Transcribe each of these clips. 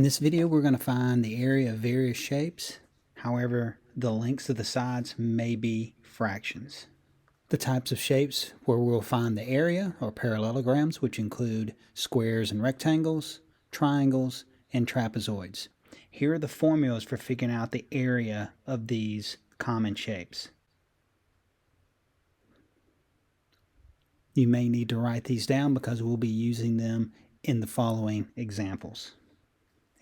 this video, we're going to find the area of various shapes. However, the lengths of the sides may be fractions. The types of shapes where we'll find the area are parallelograms, which include squares and rectangles, triangles, and trapezoids. Here are the formulas for figuring out the area of these common shapes. You may need to write these down because we'll be using them in the following examples.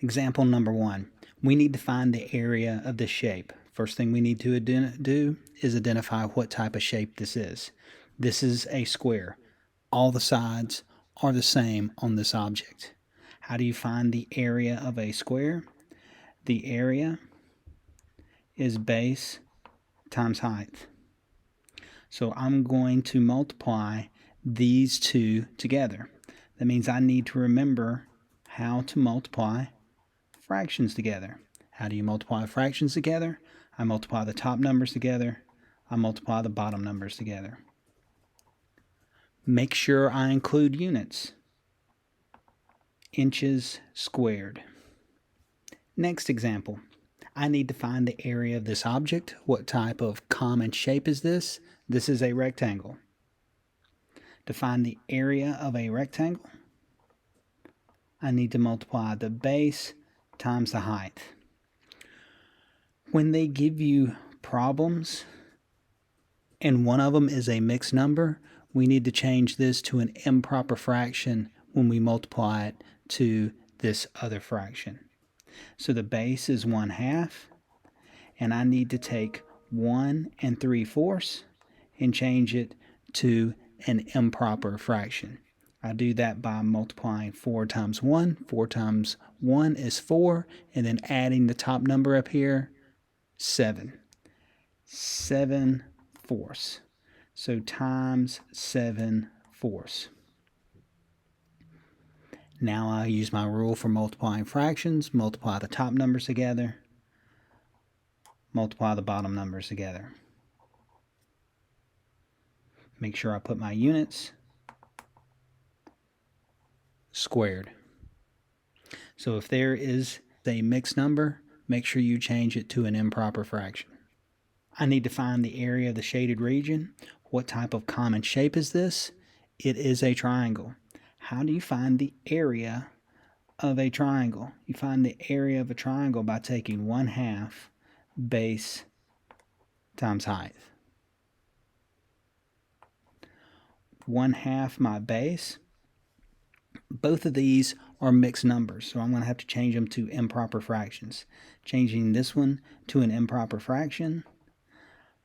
Example number 1, we need to find the area of the shape. First thing we need to do is identify what type of shape this is. This is a square. All the sides are the same on this object. How do you find the area of a square? The area is base times height. So I'm going to multiply these two together. That means I need to remember how to multiply fractions together. How do you multiply fractions together? I multiply the top numbers together. I multiply the bottom numbers together. Make sure I include units. Inches squared. Next example. I need to find the area of this object. What type of common shape is this? This is a rectangle. To find the area of a rectangle, I need to multiply the base times the height. When they give you problems and one of them is a mixed number, we need to change this to an improper fraction when we multiply it to this other fraction. So the base is 1/2, and I need to take 1 3/4 and change it to an improper fraction. I do that by multiplying 4 times 1. 4 times 1 is 4, and then adding the top number up here, 7. 7/4. So times 7/4. Now I use my rule for multiplying fractions. Multiply the top numbers together. Multiply the bottom numbers together. Make sure I put my units. Squared. So if there is a mixed number, make sure you change it to an improper fraction. I need to find the area of the shaded region. What type of common shape is this? It is a triangle. How do you find the area of a triangle? You find the area of a triangle by taking 1/2 base times height. 1/2 my base. Both of these are mixed numbers, so I'm going to have to change them to improper fractions. Changing this one to an improper fraction,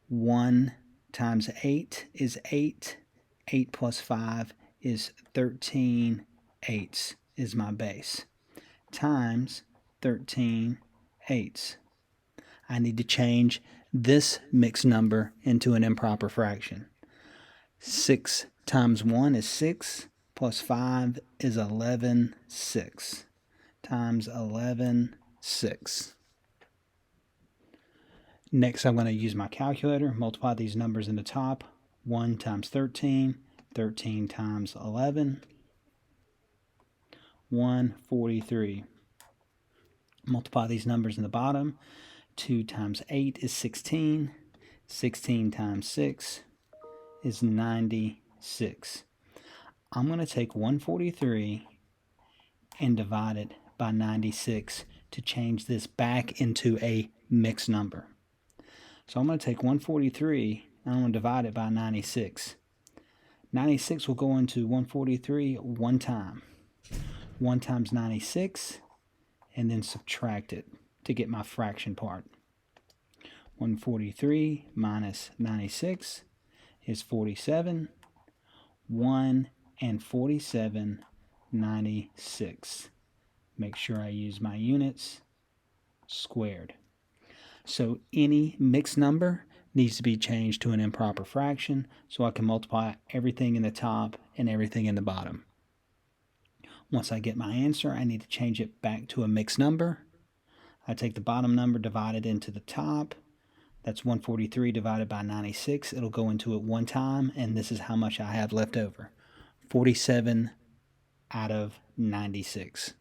1 times 8 is 8. 8 plus 5 is 13/8 is my base, times 13/8. I need to change this mixed number into an improper fraction. 6 times 1 is 6. Plus 5 is 11/6 times 11/6. Next, I'm going to use my calculator, multiply these numbers in the top. 1 times 13, 13 times 11, 143. Multiply these numbers in the bottom. 2 times 8 is 16. 16 times 6 is 96. I'm going to take 143 and divide it by 96 to change this back into a mixed number. So I'm going to take 143 and I'm going to divide it by 96. 96 will go into 143 one time. 1 times 96, and then subtract it to get my fraction part. 143 minus 96 is 47. 1 and 47/96. Make sure I use my units. Squared. So any mixed number needs to be changed to an improper fraction so I can multiply everything in the top and everything in the bottom. Once I get my answer, I need to change it back to a mixed number. I take the bottom number, divide it into the top. That's 143 divided by 96. It'll go into it one time, and this is how much I have left over. 47 out of 96.